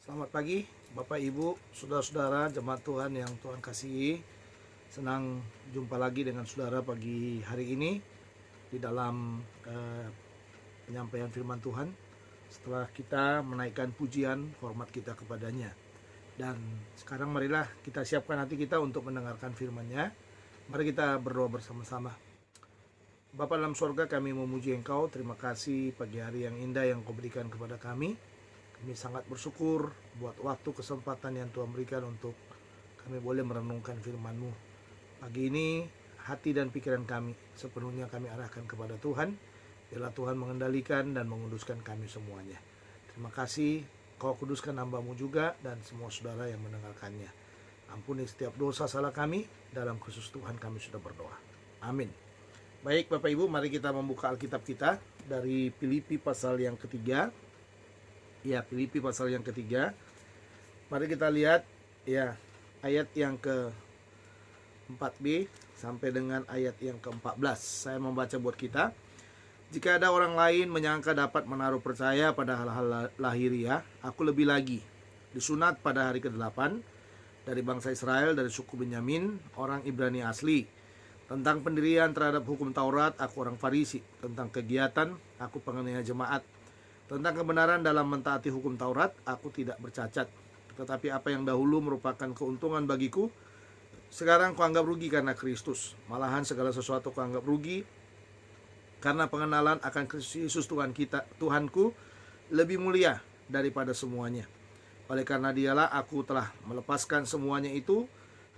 Selamat pagi Bapak Ibu, Saudara-saudara, jemaat Tuhan yang Tuhan kasihi. Senang jumpa lagi dengan saudara pagi hari ini di dalam penyampaian firman Tuhan. Setelah kita menaikkan pujian hormat kita kepadanya. Dan sekarang marilah kita siapkan hati kita untuk mendengarkan firman-Nya. Mari kita berdoa bersama-sama. Bapa dalam surga, kami memuji Engkau. Terima kasih pagi hari yang indah yang Kau berikan kepada kami. Kami sangat bersyukur buat waktu kesempatan yang Tuhan berikan untuk kami boleh merenungkan firman-Mu. Pagi ini hati dan pikiran kami sepenuhnya kami arahkan kepada Tuhan. Biarlah Tuhan mengendalikan dan menguduskan kami semuanya. Terima kasih Kau kuduskan hamba-Mu juga dan semua saudara yang mendengarkannya. Ampuni setiap dosa salah kami, dalam khusus Tuhan kami sudah berdoa. Amin. Baik Bapak Ibu, mari kita membuka Alkitab kita dari Filipi pasal yang ketiga. Ya, Filipi pasal yang ketiga. Mari kita lihat ya ayat yang ke-4b sampai dengan ayat yang ke-14. Saya membaca buat kita. Jika ada orang lain menyangka dapat menaruh percaya pada hal-hal lahiriah, aku lebih lagi. Disunat pada hari ke-8 dari bangsa Israel, dari suku Benyamin, orang Ibrani asli. Tentang pendirian terhadap hukum Taurat, aku orang Farisi. Tentang kegiatan, aku penganiaya jemaat. Tentang kebenaran dalam mentaati hukum Taurat, aku tidak bercacat. Tetapi apa yang dahulu merupakan keuntungan bagiku, sekarang kuanggap rugi karena Kristus. Malahan segala sesuatu kuanggap rugi, karena pengenalan akan Kristus Yesus Tuhanku, lebih mulia daripada semuanya. Oleh karena dialah aku telah melepaskan semuanya itu,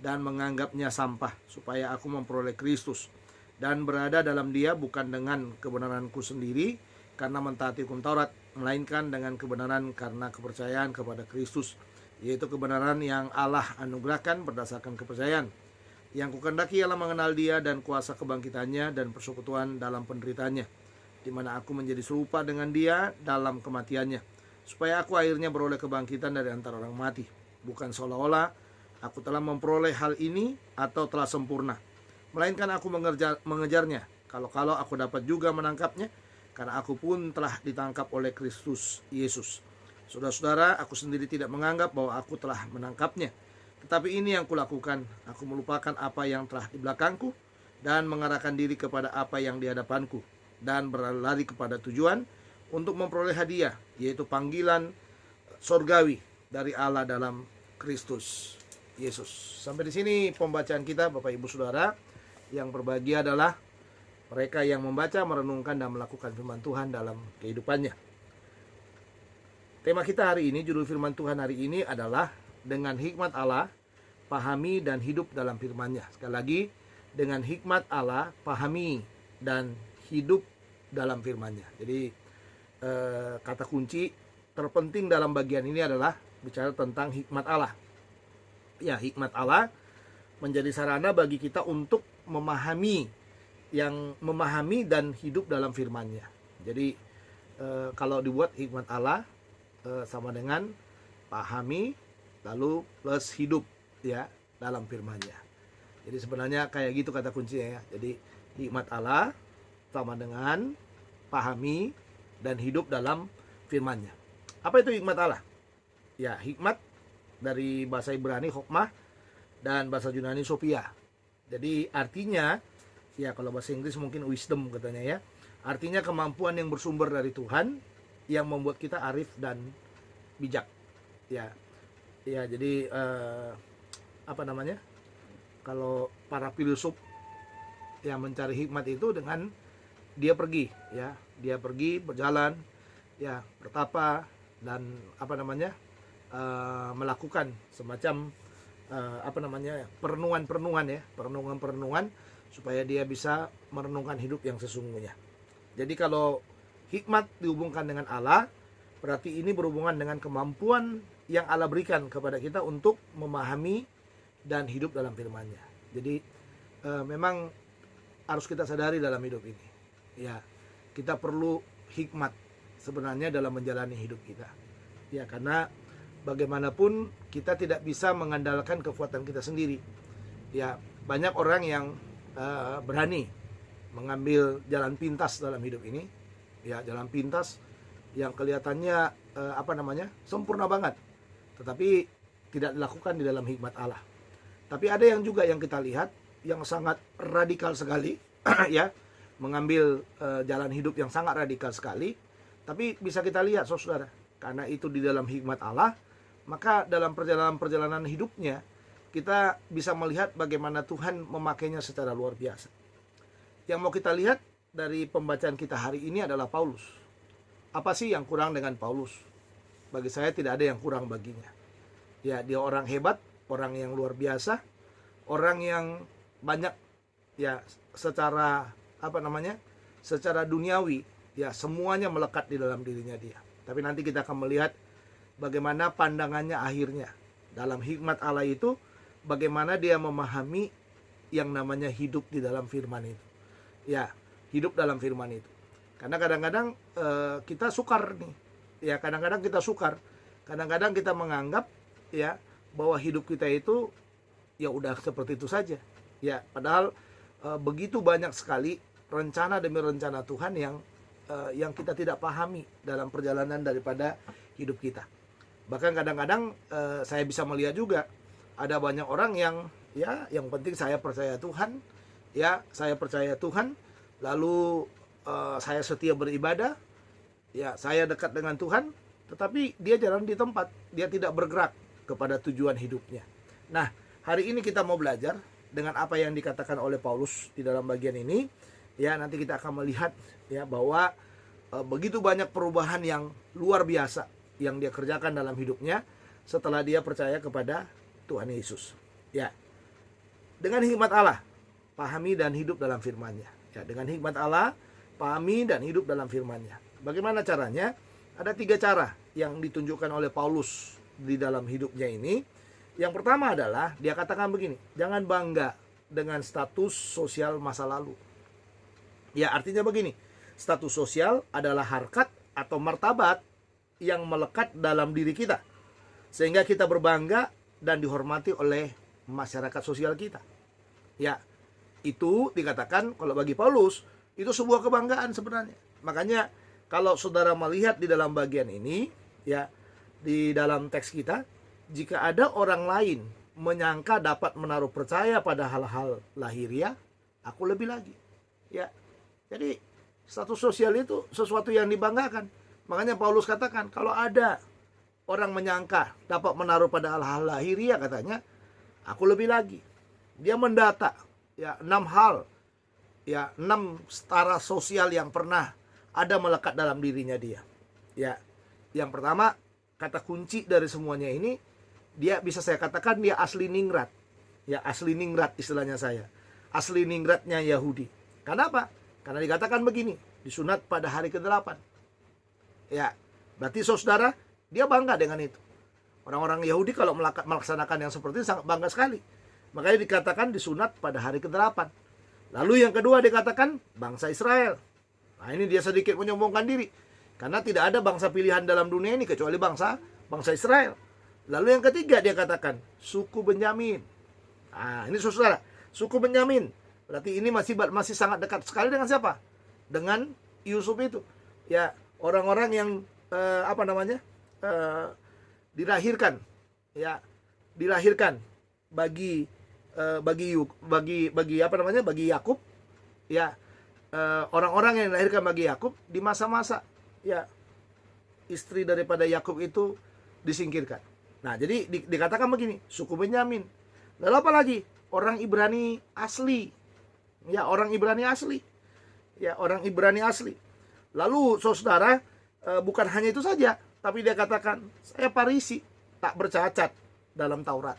dan menganggapnya sampah, supaya aku memperoleh Kristus, dan berada dalam Dia bukan dengan kebenaranku sendiri, karena mentaati hukum Taurat, melainkan dengan kebenaran karena kepercayaan kepada Kristus, yaitu kebenaran yang Allah anugerahkan berdasarkan kepercayaan. Yang kukendaki ialah mengenal Dia dan kuasa kebangkitannya dan persekutuan dalam penderitaannya, di mana aku menjadi serupa dengan Dia dalam kematiannya, supaya aku akhirnya beroleh kebangkitan dari antara orang mati. Bukan seolah-olah aku telah memperoleh hal ini atau telah sempurna, melainkan aku mengejarnya, kalau aku dapat juga menangkapnya, karena aku pun telah ditangkap oleh Kristus Yesus. Saudara-saudara, aku sendiri tidak menganggap bahwa aku telah menangkapnya. Tetapi ini yang kulakukan, aku melupakan apa yang telah di belakangku, dan mengarahkan diri kepada apa yang di hadapanku, dan berlari kepada tujuan untuk memperoleh hadiah, yaitu panggilan sorgawi dari Allah dalam Kristus Yesus. Sampai di sini pembacaan kita, Bapak Ibu Saudara. Yang berbahagia adalah mereka yang membaca, merenungkan, dan melakukan firman Tuhan dalam kehidupannya. Tema kita hari ini, judul firman Tuhan hari ini adalah dengan hikmat Allah, pahami dan hidup dalam firman-Nya. Sekali lagi, dengan hikmat Allah, pahami dan hidup dalam firman-Nya. Jadi kata kunci terpenting dalam bagian ini adalah bicara tentang hikmat Allah. Ya, hikmat Allah menjadi sarana bagi kita untuk memahami dan hidup dalam firman-Nya. Jadi kalau dibuat hikmat Allah sama dengan pahami lalu plus hidup ya dalam firman-Nya. Jadi sebenarnya kayak gitu kata kuncinya ya. Jadi hikmat Allah sama dengan pahami dan hidup dalam firman-Nya. Apa itu hikmat Allah? Ya, hikmat dari bahasa Ibrani hokmah dan bahasa Yunani sophia. Jadi artinya ya, kalau bahasa Inggris mungkin wisdom katanya ya. Artinya kemampuan yang bersumber dari Tuhan yang membuat kita arif dan bijak. Ya. Ya, jadi apa namanya? Kalau para filsuf yang mencari hikmat itu dengan dia pergi ya. Dia pergi berjalan ya, bertapa dan apa namanya? Melakukan semacam perenungan ya, perenungan supaya dia bisa merenungkan hidup yang sesungguhnya. Jadi kalau hikmat dihubungkan dengan Allah, berarti ini berhubungan dengan kemampuan yang Allah berikan kepada kita untuk memahami dan hidup dalam firman-Nya. Jadi memang harus kita sadari dalam hidup ini. Ya, kita perlu hikmat sebenarnya dalam menjalani hidup kita. Ya, karena bagaimanapun kita tidak bisa mengandalkan kekuatan kita sendiri. Ya, banyak orang yang berani mengambil jalan pintas dalam hidup ini, ya jalan pintas yang kelihatannya sempurna banget, tetapi tidak dilakukan di dalam hikmat Allah. Tapi ada yang juga yang kita lihat yang sangat radikal sekali ya, mengambil jalan hidup yang sangat radikal sekali. Tapi bisa kita lihat saudara, karena itu di dalam hikmat Allah, maka dalam perjalanan hidupnya kita bisa melihat bagaimana Tuhan memakainya secara luar biasa. Yang mau kita lihat dari pembacaan kita hari ini adalah Paulus. Apa sih yang kurang dengan Paulus? Bagi saya tidak ada yang kurang baginya. Ya, dia orang hebat, orang yang luar biasa, orang yang banyak ya secara secara duniawi ya, semuanya melekat di dalam dirinya dia. Tapi nanti kita akan melihat bagaimana pandangannya akhirnya dalam hikmat Allah itu, bagaimana dia memahami yang namanya hidup di dalam firman itu. Ya, hidup dalam firman itu. Karena kadang-kadang kita sukar nih. Ya, kadang-kadang kita sukar. Kadang-kadang kita menganggap ya bahwa hidup kita itu ya udah seperti itu saja. Ya, padahal begitu banyak sekali rencana demi rencana Tuhan yang kita tidak pahami dalam perjalanan daripada hidup kita. Bahkan kadang-kadang saya bisa melihat juga ada banyak orang yang ya yang penting saya percaya Tuhan, ya saya percaya Tuhan, lalu saya setia beribadah, ya saya dekat dengan Tuhan, tetapi dia jalan di tempat, dia tidak bergerak kepada tujuan hidupnya. Nah, hari ini kita mau belajar dengan apa yang dikatakan oleh Paulus di dalam bagian ini. Ya, nanti kita akan melihat ya bahwa begitu banyak perubahan yang luar biasa yang dia kerjakan dalam hidupnya setelah dia percaya kepada Tuhan Yesus. Ya. Dengan hikmat Allah, pahami dan hidup dalam firman-Nya. Ya, dengan hikmat Allah, pahami dan hidup dalam firman-Nya. Bagaimana caranya? Ada 3 cara yang ditunjukkan oleh Paulus di dalam hidupnya ini. Yang pertama adalah dia katakan begini, jangan bangga dengan status sosial masa lalu. Ya, artinya begini, status sosial adalah harkat atau martabat yang melekat dalam diri kita, sehingga kita berbangga dan dihormati oleh masyarakat sosial kita. Ya, itu dikatakan kalau bagi Paulus itu sebuah kebanggaan sebenarnya. Makanya kalau saudara melihat di dalam bagian ini, ya di dalam teks kita, jika ada orang lain menyangka dapat menaruh percaya pada hal-hal lahiriah, aku lebih lagi. Ya, jadi status sosial itu sesuatu yang dibanggakan. Makanya Paulus katakan kalau ada orang menyangka dapat menaruh pada hal-hal lahiriah, katanya, aku lebih lagi. Dia mendata ya 6 hal, ya 6 setara sosial yang pernah ada melekat dalam dirinya dia. Ya, yang pertama, kata kunci dari semuanya ini, dia bisa saya katakan dia asli ningrat. Ya, asli ningrat istilahnya saya. Asli ningratnya Yahudi. Kenapa? Karena dikatakan begini, disunat pada hari ke-8. Ya, berarti saudara, dia bangga dengan itu. Orang-orang Yahudi kalau melaksanakan yang seperti itu sangat bangga sekali. Makanya dikatakan disunat pada hari ke-8. Lalu yang kedua dikatakan bangsa Israel. Nah, ini dia sedikit menyombongkan diri. Karena tidak ada bangsa pilihan dalam dunia ini kecuali bangsa Israel. Lalu yang ketiga dia katakan suku Benyamin. Nah, ini saudara, suku Benyamin. Berarti ini masih sangat dekat sekali dengan siapa? Dengan Yusuf itu. Ya, orang-orang yang dilahirkan, ya, dilahirkan bagi Yakub, ya, orang-orang yang dilahirkan bagi Yakub di masa-masa, ya, istri daripada Yakub itu disingkirkan. Nah, jadi dikatakan begini, suku Benyamin. Lalu apa lagi? Orang Ibrani asli. Ya, orang Ibrani asli. Ya, orang Ibrani asli. Lalu saudara, bukan hanya itu saja, tapi dia katakan, saya Farisi, tak bercacat dalam Taurat.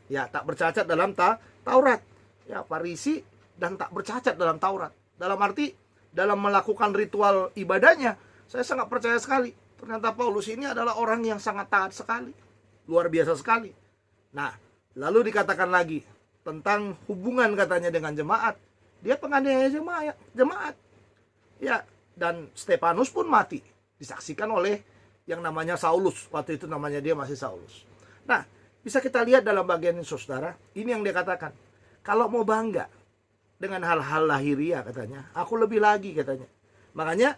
Ya, tak bercacat dalam Taurat. Ya, Farisi dan tak bercacat dalam Taurat. Dalam arti, dalam melakukan ritual ibadahnya, saya sangat percaya sekali. Ternyata Paulus ini adalah orang yang sangat taat sekali. Luar biasa sekali. Nah, lalu dikatakan lagi tentang hubungan katanya dengan jemaat. Dia penganiaya jemaat. Ya, dan Stefanus pun mati. Disaksikan oleh yang namanya Saulus. Waktu itu namanya dia masih Saulus. Nah, bisa kita lihat dalam bagian ini saudara. Ini yang dia katakan. Kalau mau bangga dengan hal-hal lahiriah katanya, aku lebih lagi katanya. Makanya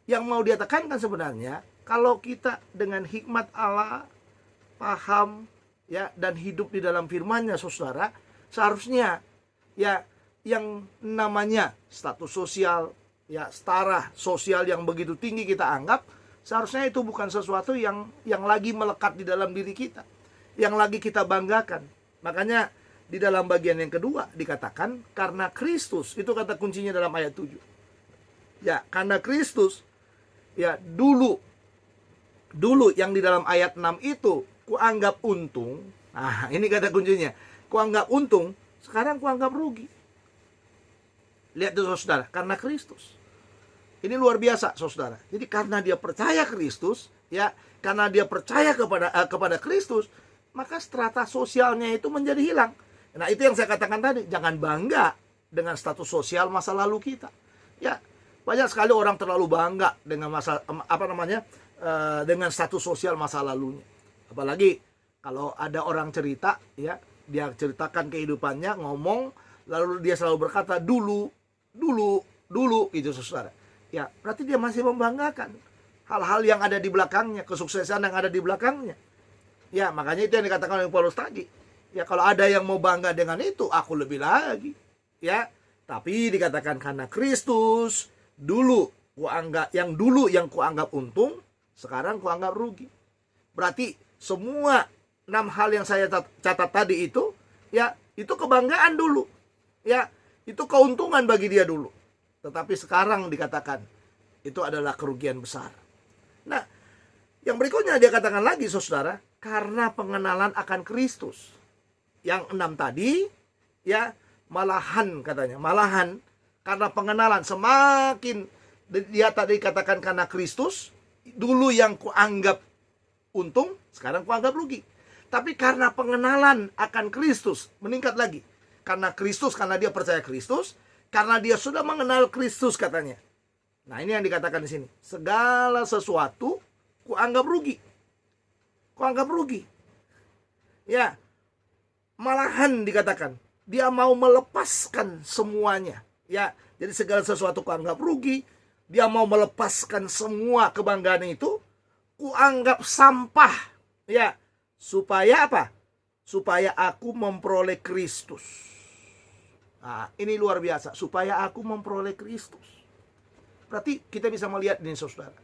yang mau dia tekankan sebenarnya, kalau kita dengan hikmat Allah paham, ya, dan hidup di dalam firman-Nya, saudara, seharusnya ya yang namanya status sosial, ya, setara sosial yang begitu tinggi kita anggap, seharusnya itu bukan sesuatu yang lagi melekat di dalam diri kita, yang lagi kita banggakan. Makanya di dalam bagian yang kedua dikatakan karena Kristus, itu kata kuncinya dalam ayat 7. Ya, karena Kristus, ya, dulu yang di dalam ayat 6 itu kuanggap untung. Nah, ini kata kuncinya. Kuanggap untung, sekarang kuanggap rugi. Lihat tuh saudara, karena Kristus. Ini luar biasa saudara. Jadi karena dia percaya Kristus, ya, karena dia percaya kepada Kristus, maka strata sosialnya itu menjadi hilang. Nah, itu yang saya katakan tadi, jangan bangga dengan status sosial masa lalu kita. Ya, banyak sekali orang terlalu bangga dengan dengan status sosial masa lalunya. Apalagi kalau ada orang cerita, ya, dia ceritakan kehidupannya, ngomong, lalu dia selalu berkata dulu gitu saudara. Ya, berarti dia masih membanggakan hal-hal yang ada di belakangnya, kesuksesan yang ada di belakangnya. Ya, makanya itu yang dikatakan oleh Paulus tadi. Ya, kalau ada yang mau bangga dengan itu, aku lebih lagi. Ya, tapi dikatakan karena Kristus, dulu yang kuanggap untung, sekarang kuanggap rugi. Berarti semua 6 hal yang saya catat tadi itu, ya, itu kebanggaan dulu. Ya, itu keuntungan bagi dia dulu. Tetapi sekarang dikatakan itu adalah kerugian besar. Nah, yang berikutnya dia katakan lagi saudara, karena pengenalan akan Kristus. Yang 6 tadi, ya, malahan karena pengenalan semakin dia tadi katakan karena Kristus, dulu yang kuanggap untung, sekarang kuanggap rugi. Tapi karena pengenalan akan Kristus meningkat lagi. Karena Kristus, karena dia percaya Kristus, karena dia sudah mengenal Kristus katanya. Nah, ini yang dikatakan di sini. Segala sesuatu kuanggap rugi. Kuanggap rugi. Ya. Malahan dikatakan dia mau melepaskan semuanya. Ya, jadi segala sesuatu kuanggap rugi, dia mau melepaskan semua kebanggaan itu, kuanggap sampah. Ya, supaya apa? Supaya aku memperoleh Kristus. Nah, ini luar biasa, supaya aku memperoleh Kristus. Berarti kita bisa melihat ini saudara.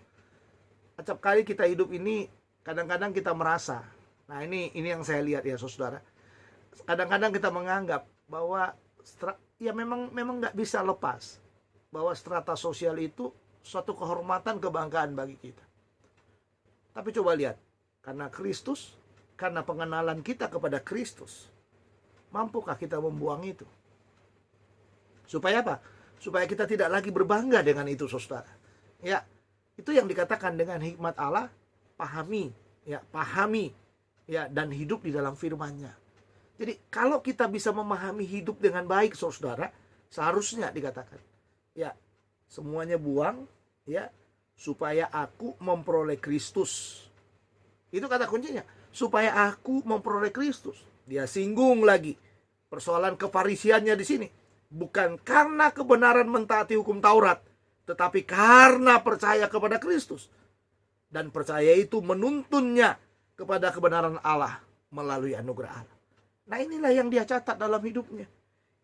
Acap kali kita hidup ini, kadang-kadang kita merasa, nah ini yang saya lihat ya saudara. Kadang-kadang kita menganggap bahwa ya memang nggak bisa lepas bahwa strata sosial itu suatu kehormatan, kebanggaan bagi kita. Tapi coba lihat, karena Kristus, karena pengenalan kita kepada Kristus, mampukah kita membuang itu? Supaya apa? Supaya kita tidak lagi berbangga dengan itu saudara. Ya, itu yang dikatakan dengan hikmat Allah, pahami, ya, dan hidup di dalam firman-Nya. Jadi kalau kita bisa memahami hidup dengan baik saudara, seharusnya dikatakan, ya, semuanya buang, ya, supaya aku memperoleh Kristus. Itu kata kuncinya, supaya aku memperoleh Kristus. Dia singgung lagi persoalan kefarisiannya di sini. Bukan karena kebenaran mentaati hukum Taurat, tetapi karena percaya kepada Kristus. Dan percaya itu menuntunnya kepada kebenaran Allah melalui anugerah Allah. Nah, inilah yang dia catat dalam hidupnya.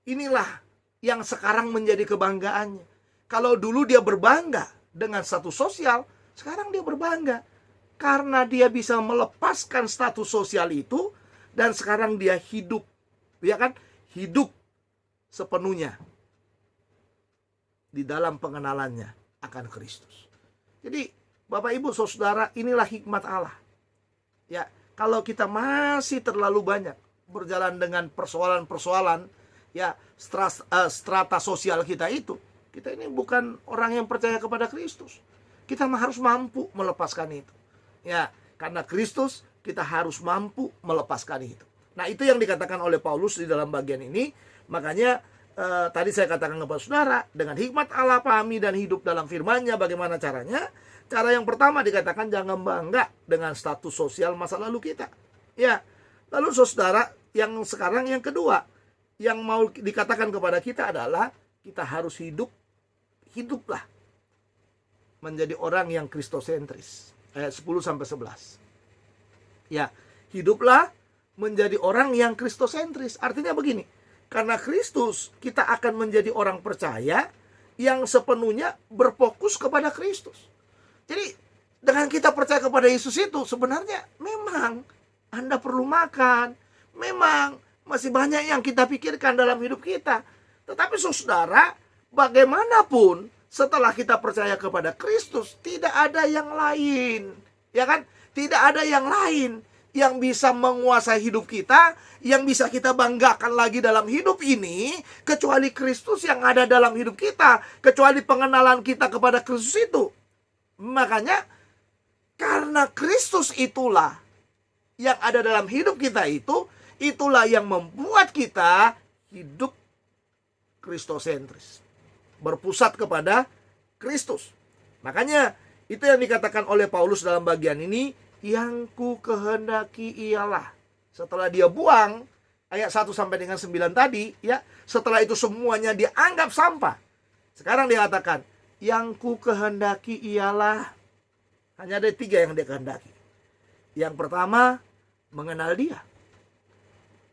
Inilah yang sekarang menjadi kebanggaannya. Kalau dulu dia berbangga dengan status sosial, sekarang dia berbangga karena dia bisa melepaskan status sosial itu, dan sekarang dia hidup, ya kan? Hidup sepenuhnya di dalam pengenalannya akan Kristus. Jadi Bapak Ibu Saudara, inilah hikmat Allah. Ya, kalau kita masih terlalu banyak berjalan dengan persoalan-persoalan, ya, strata sosial kita itu, kita ini bukan orang yang percaya kepada Kristus. Kita harus mampu melepaskan itu. Ya, karena Kristus kita harus mampu melepaskan itu. Nah, itu yang dikatakan oleh Paulus di dalam bagian ini. Makanya tadi saya katakan kepada saudara, dengan hikmat Allah pahami dan hidup dalam firman-Nya. Bagaimana caranya? Cara yang pertama dikatakan jangan bangga dengan status sosial masa lalu kita. Ya, lalu saudara, yang sekarang yang kedua, yang mau dikatakan kepada kita adalah kita harus hiduplah menjadi orang yang kristosentris. Ayat 10-11. Ya, Hiduplah menjadi orang yang kristosentris. Artinya begini, karena Kristus, kita akan menjadi orang percaya yang sepenuhnya berfokus kepada Kristus. Jadi, dengan kita percaya kepada Yesus itu, sebenarnya memang Anda perlu makan. Memang masih banyak yang kita pikirkan dalam hidup kita. Tetapi saudara, bagaimanapun setelah kita percaya kepada Kristus, tidak ada yang lain. Ya kan? Tidak ada yang lain yang bisa menguasai hidup kita, yang bisa kita banggakan lagi dalam hidup ini, kecuali Kristus yang ada dalam hidup kita, kecuali pengenalan kita kepada Kristus itu. Makanya, karena Kristus itulah yang ada dalam hidup kita itu, itulah yang membuat kita hidup kristosentris, berpusat kepada Kristus. Makanya, itu yang dikatakan oleh Paulus dalam bagian ini, yang ku kehendaki ialah. Setelah dia buang ayat 1 sampai dengan 9 tadi, ya, setelah itu semuanya dia anggap sampah. Sekarang dia katakan, yang ku kehendaki ialah. Hanya ada 3 yang dia kehendaki. Yang pertama, mengenal dia.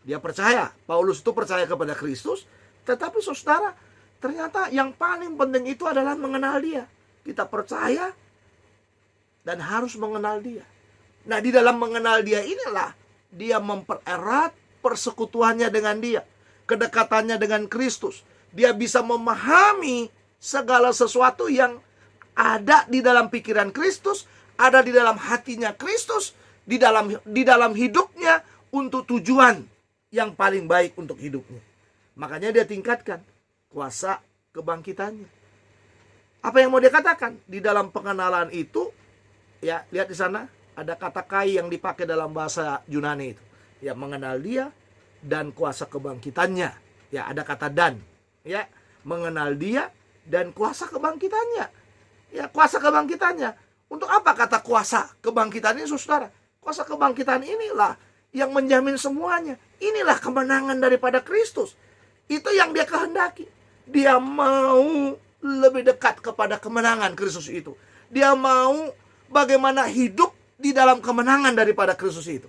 Dia percaya, Paulus itu percaya kepada Kristus, tetapi saudara, ternyata yang paling penting itu adalah mengenal dia. Kita percaya dan harus mengenal dia. Nah, di dalam mengenal dia inilah dia mempererat persekutuannya dengan dia, kedekatannya dengan Kristus. Dia bisa memahami segala sesuatu yang ada di dalam pikiran Kristus, ada di dalam hatinya Kristus, di dalam hidupnya untuk tujuan yang paling baik untuk hidupnya. Makanya dia tingkatkan kuasa kebangkitannya. Apa yang mau dia katakan? Di dalam pengenalan itu, ya, lihat di sana ada kata kai yang dipakai dalam bahasa Yunani itu. Ya, mengenal dia dan kuasa kebangkitannya. Ya, ada kata dan. Ya, mengenal dia dan kuasa kebangkitannya. Ya, kuasa kebangkitannya. Untuk apa kata kuasa kebangkitan ini, saudara? Kuasa kebangkitan inilah yang menjamin semuanya. Inilah kemenangan daripada Kristus. Itu yang dia kehendaki. Dia mau lebih dekat kepada kemenangan Kristus itu. Dia mau bagaimana hidup di dalam kemenangan daripada Kristus itu.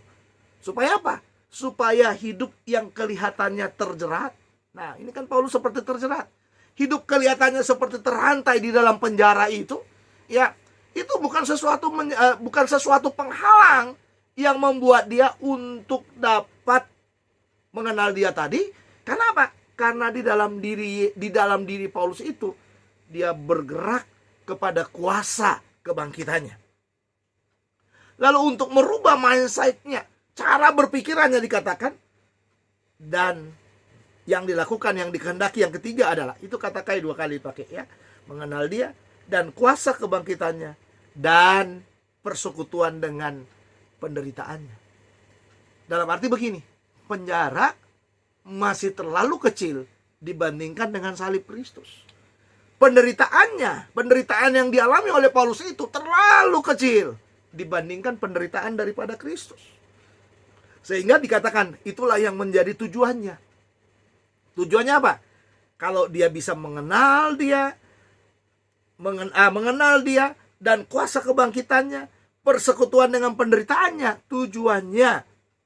Supaya apa? Supaya hidup yang kelihatannya terjerat. Nah, ini kan Paulus seperti terjerat. Hidup kelihatannya seperti terrantai di dalam penjara itu. Ya, itu bukan sesuatu penghalang yang membuat dia untuk dapat mengenal dia tadi. Kenapa? Karena di dalam diri Paulus itu dia bergerak kepada kuasa kebangkitannya. Lalu untuk merubah mindset-nya, cara berpikirannya dikatakan, dan yang dilakukan, yang dikehendaki yang ketiga adalah, itu kata kai 2 kali dipakai, ya, mengenal dia dan kuasa kebangkitannya dan persekutuan dengan penderitaannya. Dalam arti begini, penjara masih terlalu kecil dibandingkan dengan salib Kristus. Penderitaan yang dialami oleh Paulus itu terlalu kecil dibandingkan penderitaan daripada Kristus. Sehingga dikatakan itulah yang menjadi tujuannya. Tujuannya apa? Kalau dia bisa mengenal dia dan kuasa kebangkitannya, persekutuan dengan penderitaannya, tujuannya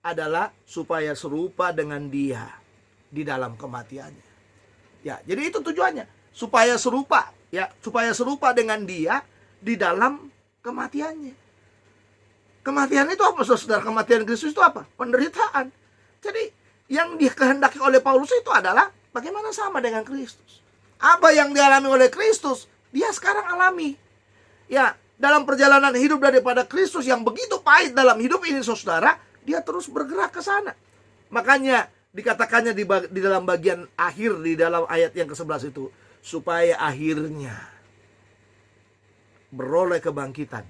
adalah supaya serupa dengan dia di dalam kematiannya. Ya, jadi itu tujuannya, supaya serupa dengan dia di dalam kematiannya. Kematian itu apa, saudara? Kematian Kristus itu apa? Penderitaan. Jadi yang dikehendaki oleh Paulus itu adalah bagaimana sama dengan Kristus. Apa yang dialami oleh Kristus, dia sekarang alami. Ya, dalam perjalanan hidup daripada Kristus yang begitu pahit dalam hidup ini, saudara, dia terus bergerak ke sana. Makanya dikatakannya di dalam bagian akhir, di dalam ayat yang ke-11 itu, supaya akhirnya beroleh kebangkitan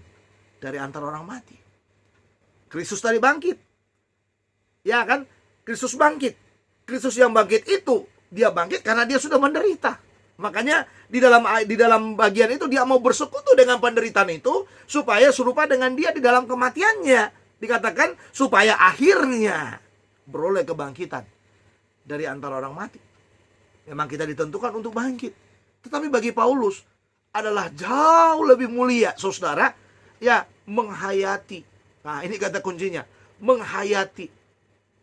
dari antara orang mati. Kristus tadi bangkit. Ya kan? Kristus bangkit. Kristus yang bangkit itu, dia bangkit karena dia sudah menderita. Makanya di dalam bagian itu dia mau bersekutu dengan penderitaan itu supaya serupa dengan dia di dalam kematiannya. Dikatakan supaya akhirnya beroleh kebangkitan dari antara orang mati. Memang kita ditentukan untuk bangkit. Tetapi bagi Paulus adalah jauh lebih mulia, saudara, ya, menghayati. Nah, ini kata kuncinya, menghayati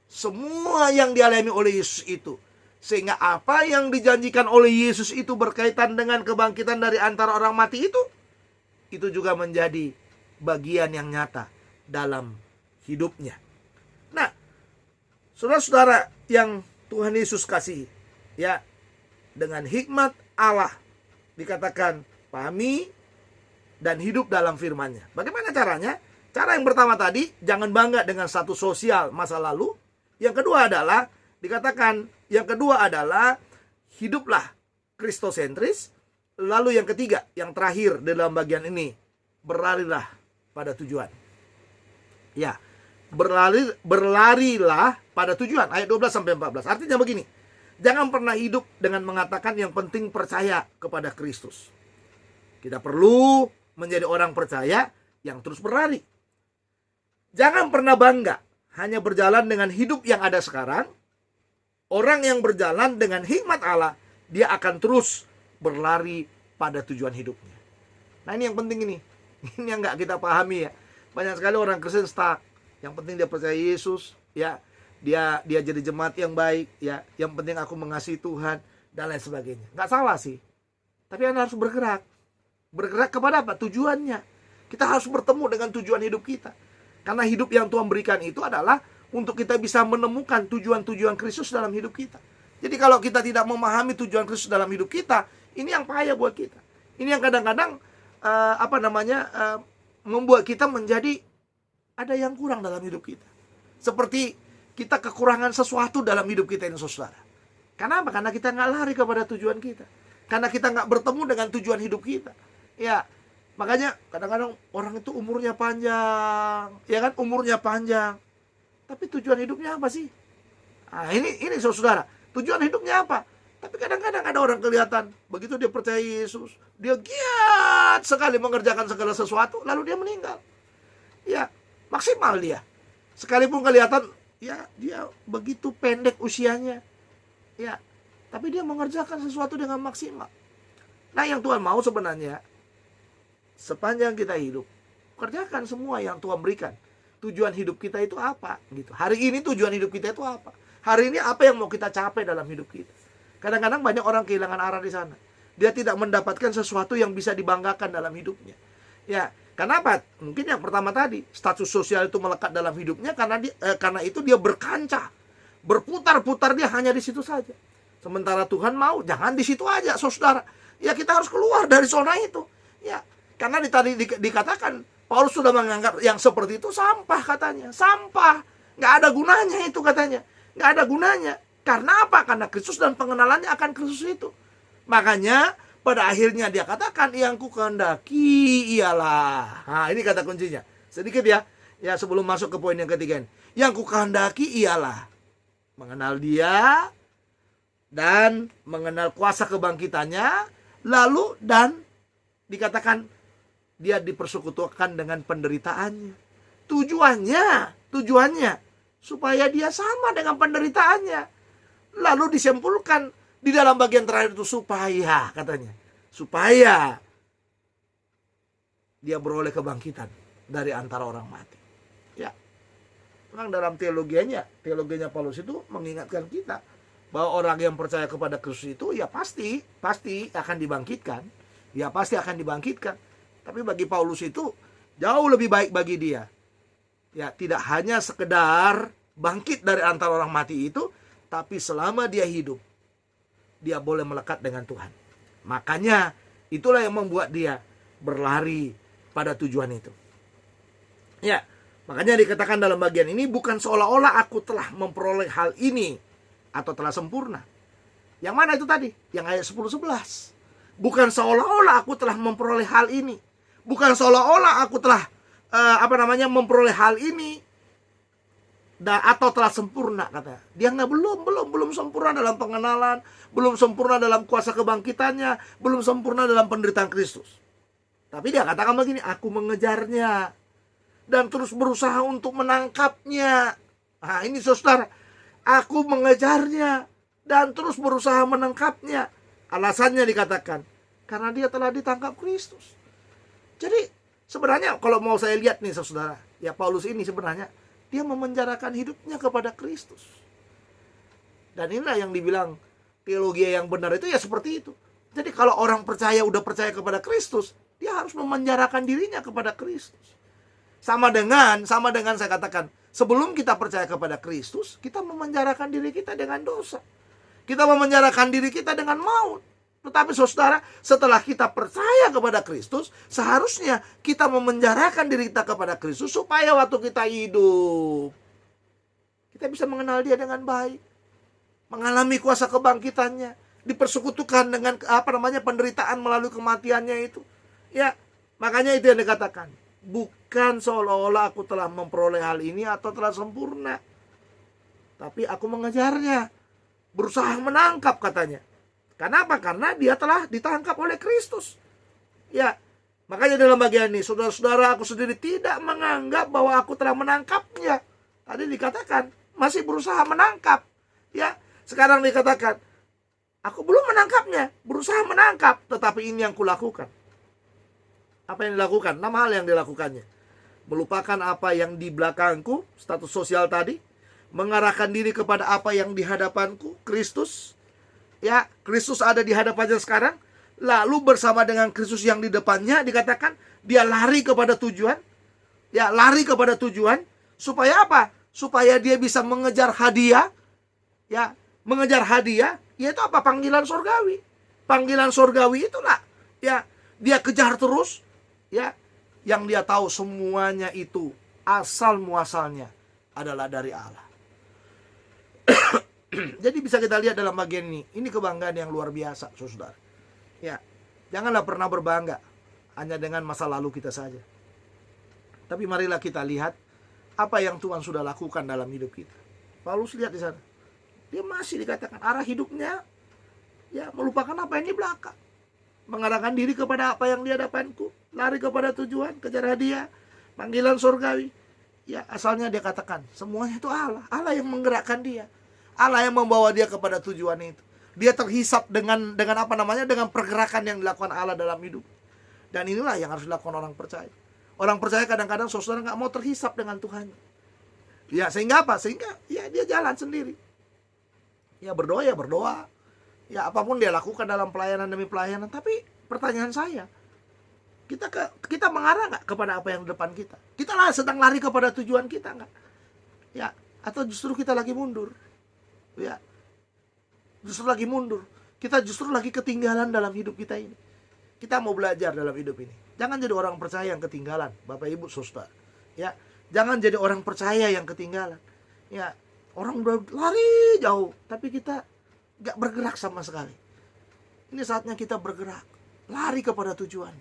semua yang dialami oleh Yesus itu. Sehingga apa yang dijanjikan oleh Yesus itu berkaitan dengan kebangkitan dari antara orang mati itu juga menjadi bagian yang nyata dalam hidupnya. Nah, saudara-saudara yang Tuhan Yesus kasih, ya, dengan hikmat Allah dikatakan pahami dan hidup dalam firman-Nya. Bagaimana caranya? Cara yang pertama tadi, jangan bangga dengan status sosial masa lalu. Yang kedua adalah hiduplah kristosentris. Lalu yang ketiga, yang terakhir dalam bagian ini, berlarilah pada tujuan. Ya, berlarilah pada tujuan. Ayat 12 sampai 14. Artinya begini, jangan pernah hidup dengan mengatakan yang penting percaya kepada Kristus. Kita perlu menjadi orang percaya yang terus berlari. Jangan pernah bangga hanya berjalan dengan hidup yang ada sekarang. Orang yang berjalan dengan hikmat Allah, dia akan terus berlari pada tujuan hidupnya. Nah, ini yang penting ini. Ini yang gak kita pahami ya. Banyak sekali orang Kristen stuck. Yang penting dia percaya Yesus, ya. Dia jadi jemaat yang baik, ya. Yang penting aku mengasihi Tuhan dan lain sebagainya. Gak salah sih. Tapi Anda harus bergerak. Bergerak kepada apa? Tujuannya. Kita harus bertemu dengan tujuan hidup kita. Karena hidup yang Tuhan berikan itu adalah untuk kita bisa menemukan tujuan-tujuan Kristus dalam hidup kita. Jadi kalau kita tidak memahami tujuan Kristus dalam hidup kita, ini yang payah buat kita. Ini yang kadang-kadang membuat kita menjadi ada yang kurang dalam hidup kita. Seperti kita kekurangan sesuatu dalam hidup kita ini, saudara. Kenapa? Karena kita nggak lari kepada tujuan kita. Karena kita nggak bertemu dengan tujuan hidup kita. Ya, makanya kadang-kadang orang itu umurnya panjang, ya kan, umurnya panjang. Tapi tujuan hidupnya apa sih? Nah, ini saudara, tujuan hidupnya apa? Tapi kadang-kadang ada orang kelihatan begitu dia percaya Yesus, dia giat sekali mengerjakan segala sesuatu, lalu dia meninggal. Ya, maksimal dia. Sekalipun kelihatan ya dia begitu pendek usianya. Ya, tapi dia mengerjakan sesuatu dengan maksimal. Nah, yang Tuhan mau sebenarnya sepanjang kita hidup, kerjakan semua yang Tuhan berikan. Tujuan hidup kita itu apa? Gitu. Hari ini tujuan hidup kita itu apa? Hari ini apa yang mau kita capai dalam hidup kita? Kadang-kadang banyak orang kehilangan arah di sana. Dia tidak mendapatkan sesuatu yang bisa dibanggakan dalam hidupnya. Ya, kenapa? Mungkin yang pertama tadi, status sosial itu melekat dalam hidupnya karena itu dia berkancah, berputar-putar dia hanya di situ saja. Sementara Tuhan mau jangan di situ aja, saudara. Ya, kita harus keluar dari zona itu. Ya, karena tadi dikatakan Paulus sudah menganggap yang seperti itu sampah katanya. Sampah. Nggak ada gunanya itu katanya. Nggak ada gunanya. Karena apa? Karena Kristus dan pengenalannya akan Kristus itu. Makanya pada akhirnya dia katakan yang ku kehendaki ialah. Nah, ini kata kuncinya. Sedikit ya. Ya, sebelum masuk ke poin yang ketiga ini. Yang ku kehendaki ialah mengenal dia dan mengenal kuasa kebangkitannya. Lalu dan dikatakan dia dipersekutukan dengan penderitaannya. Tujuannya supaya dia sama dengan penderitaannya. Lalu disimpulkan di dalam bagian terakhir itu supaya dia beroleh kebangkitan dari antara orang mati. Ya. Memang dalam teologinya Paulus itu mengingatkan kita bahwa orang yang percaya kepada Kristus itu ya pasti akan dibangkitkan. Ya pasti akan dibangkitkan. Tapi bagi Paulus itu jauh lebih baik bagi dia. Ya, tidak hanya sekedar bangkit dari antara orang mati itu, tapi selama dia hidup, dia boleh melekat dengan Tuhan. Makanya itulah yang membuat dia berlari pada tujuan itu. Ya, makanya dikatakan dalam bagian ini bukan seolah-olah aku telah memperoleh hal ini atau telah sempurna. Yang mana itu tadi? Yang ayat 10-11. Bukan seolah-olah aku telah memperoleh hal ini. Bukan seolah-olah aku telah memperoleh hal ini atau telah sempurna, katanya. Dia belum sempurna dalam pengenalan, belum sempurna dalam kuasa kebangkitannya, belum sempurna dalam penderitaan Kristus. Tapi dia katakan begini, aku mengejarnya dan terus berusaha untuk menangkapnya. Nah, ini saudara, aku mengejarnya dan terus berusaha menangkapnya. Alasannya dikatakan karena dia telah ditangkap Kristus. Jadi sebenarnya kalau mau saya lihat nih saudara, ya Paulus ini sebenarnya dia memenjarakan hidupnya kepada Kristus. Dan inilah yang dibilang teologi yang benar itu ya seperti itu. Jadi kalau orang udah percaya kepada Kristus, dia harus memenjarakan dirinya kepada Kristus. Sama dengan saya katakan, sebelum kita percaya kepada Kristus, kita memenjarakan diri kita dengan dosa. Kita memenjarakan diri kita dengan maut. Tetapi saudara, setelah kita percaya kepada Kristus, seharusnya kita memenjarakan diri kita kepada Kristus supaya waktu kita hidup, kita bisa mengenal dia dengan baik, mengalami kuasa kebangkitannya, dipersekutukan dengan penderitaan melalui kematiannya itu. Ya, makanya itu yang dikatakan, bukan seolah-olah aku telah memperoleh hal ini atau telah sempurna, tapi aku mengejarnya, berusaha menangkap katanya. Kenapa? Karena dia telah ditangkap oleh Kristus. Ya, makanya dalam bagian ini, saudara-saudara, aku sendiri tidak menganggap bahwa aku telah menangkapnya. Tadi dikatakan masih berusaha menangkap. Ya, sekarang dikatakan aku belum menangkapnya, berusaha menangkap, tetapi ini yang kulakukan. Apa yang dilakukan? 6 hal yang dilakukannya. Melupakan apa yang di belakangku, status sosial tadi, mengarahkan diri kepada apa yang di hadapanku, Kristus. Ya, Kristus ada di hadapannya sekarang, lalu bersama dengan Kristus yang di depannya, dikatakan dia lari kepada tujuan. Ya, lari kepada tujuan supaya apa? Supaya dia bisa mengejar hadiah. Ya, mengejar hadiah, yaitu apa? Panggilan surgawi. Panggilan surgawi itulah, ya, dia kejar terus. Ya, yang dia tahu semuanya itu asal muasalnya adalah dari Allah. Jadi bisa kita lihat dalam bagian ini. Ini kebanggaan yang luar biasa, saudara. Ya, janganlah pernah berbangga hanya dengan masa lalu kita saja. Tapi marilah kita lihat apa yang Tuhan sudah lakukan dalam hidup kita. Paulus lihat di sana. Dia masih dikatakan arah hidupnya, ya, melupakan apa yang di belakang. Mengarahkan diri kepada apa yang di hadapanku. Lari kepada tujuan, kejar hadiah, panggilan surgawi. Ya, asalnya dia katakan, semuanya itu Allah. Allah yang menggerakkan dia. Allah yang membawa dia kepada tujuan itu. Dia terhisap dengan dengan pergerakan yang dilakukan Allah dalam hidup. Dan inilah yang harus dilakukan orang percaya. Orang percaya kadang-kadang saudara nggak mau terhisap dengan Tuhan. Ya, sehingga apa? Sehingga ya dia jalan sendiri. Ya, berdoa ya berdoa. Ya, apapun dia lakukan dalam pelayanan demi pelayanan. Tapi pertanyaan saya, kita mengarah nggak kepada apa yang di depan kita? Kita sedang lari kepada tujuan kita nggak? Ya, atau justru kita lagi mundur? Ya, justru lagi mundur. Kita justru lagi ketinggalan dalam hidup kita ini. Kita mau belajar dalam hidup ini. Jangan jadi orang percaya yang ketinggalan, Bapak Ibu Saudara. Ya, jangan jadi orang percaya yang ketinggalan. Ya, orang udah lari jauh, tapi kita gak bergerak sama sekali. Ini saatnya kita bergerak, lari kepada tujuan.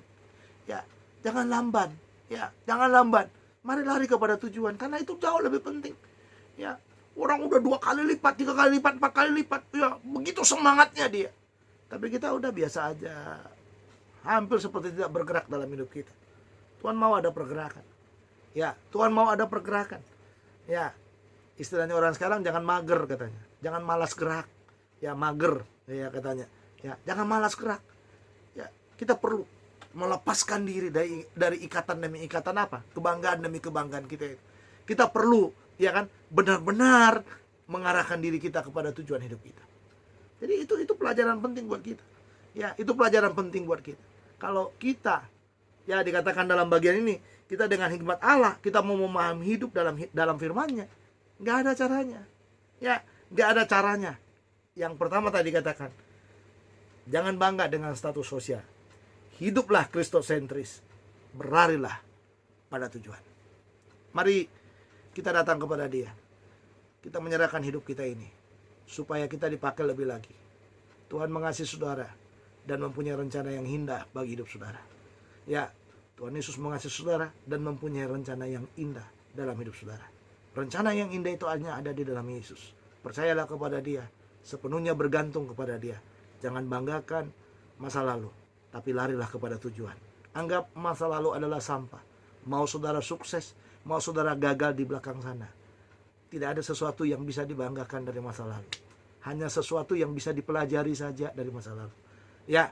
Ya, jangan lamban. Ya, jangan lamban. Mari lari kepada tujuan, karena itu jauh lebih penting. Ya, orang udah 2 kali lipat, 3 kali lipat, 4 kali lipat. Ya, begitu semangatnya dia. Tapi kita udah biasa aja. Hampir seperti tidak bergerak dalam hidup kita. Tuhan mau ada pergerakan. Ya, Tuhan mau ada pergerakan. Ya, istilahnya orang sekarang jangan mager katanya. Jangan malas gerak. Ya, mager ya katanya. Ya, jangan malas gerak. Ya, kita perlu melepaskan diri dari ikatan demi ikatan apa? Kebanggaan demi kebanggaan kita. Kita perlu, ya kan, benar-benar mengarahkan diri kita kepada tujuan hidup kita. Jadi itu pelajaran penting buat kita. Ya, itu pelajaran penting buat kita. Kalau kita, ya dikatakan dalam bagian ini, kita dengan hikmat Allah, kita mau memahami hidup dalam firman-Nya, nggak ada caranya. Ya, nggak ada caranya. Yang pertama tadi dikatakan, jangan bangga dengan status sosial. Hiduplah kristosentris. Berlarilah pada tujuan. Mari kita datang kepada Dia. Kita menyerahkan hidup kita ini supaya kita dipakai lebih lagi. Tuhan mengasihi saudara dan mempunyai rencana yang indah bagi hidup saudara. Ya, Tuhan Yesus mengasihi saudara dan mempunyai rencana yang indah dalam hidup saudara. Rencana yang indah itu hanya ada di dalam Yesus. Percayalah kepada Dia, sepenuhnya bergantung kepada Dia. Jangan banggakan masa lalu, tapi larilah kepada tujuan. Anggap masa lalu adalah sampah. Mau saudara sukses, mau saudara gagal di belakang sana, tidak ada sesuatu yang bisa dibanggakan dari masa lalu. Hanya sesuatu yang bisa dipelajari saja dari masa lalu. Ya,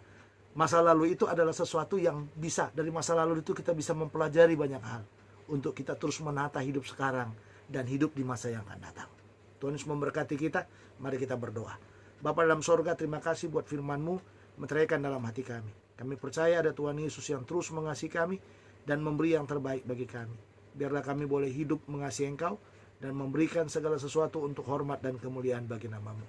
masa lalu itu adalah sesuatu yang bisa, dari masa lalu itu kita bisa mempelajari banyak hal. Untuk kita terus menata hidup sekarang dan hidup di masa yang akan datang. Tuhan Yesus memberkati kita. Mari kita berdoa. Bapa dalam sorga, terima kasih buat firman-Mu menceraikan dalam hati kami. Kami percaya ada Tuhan Yesus yang terus mengasihi kami dan memberi yang terbaik bagi kami. Biarlah kami boleh hidup mengasihi Engkau dan memberikan segala sesuatu untuk hormat dan kemuliaan bagi nama-Mu.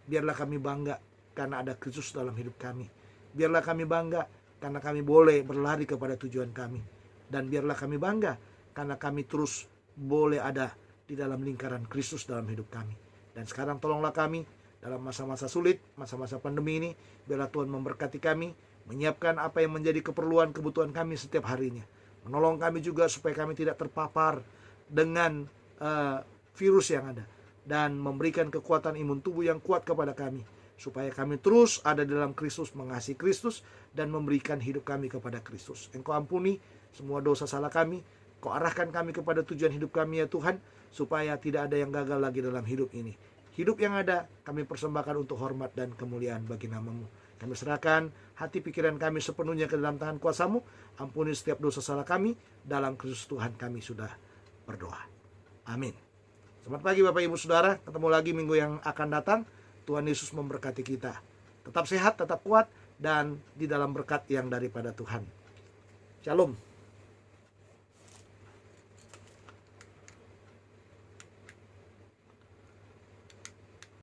Biarlah kami bangga karena ada Kristus dalam hidup kami. Biarlah kami bangga karena kami boleh berlari kepada tujuan kami. Dan biarlah kami bangga karena kami terus boleh ada di dalam lingkaran Kristus dalam hidup kami. Dan sekarang tolonglah kami dalam masa-masa sulit, masa-masa pandemi ini. Biarlah Tuhan memberkati kami, menyiapkan apa yang menjadi kebutuhan kami setiap harinya. Menolong kami juga supaya kami tidak terpapar dengan virus yang ada. Dan memberikan kekuatan imun tubuh yang kuat kepada kami. Supaya kami terus ada dalam Kristus, mengasihi Kristus, dan memberikan hidup kami kepada Kristus. Engkau ampuni semua dosa salah kami. Kau arahkan kami kepada tujuan hidup kami ya Tuhan. Supaya tidak ada yang gagal lagi dalam hidup ini. Hidup yang ada kami persembahkan untuk hormat dan kemuliaan bagi nama-Mu. Kami serahkan hati pikiran kami sepenuhnya ke dalam tangan kuasa-Mu. Ampuni setiap dosa salah kami. Dalam Kristus Tuhan kami sudah berdoa. Amin. Selamat pagi Bapak Ibu Saudara. Ketemu lagi minggu yang akan datang. Tuhan Yesus memberkati kita. Tetap sehat, tetap kuat, dan di dalam berkat yang daripada Tuhan. Shalom.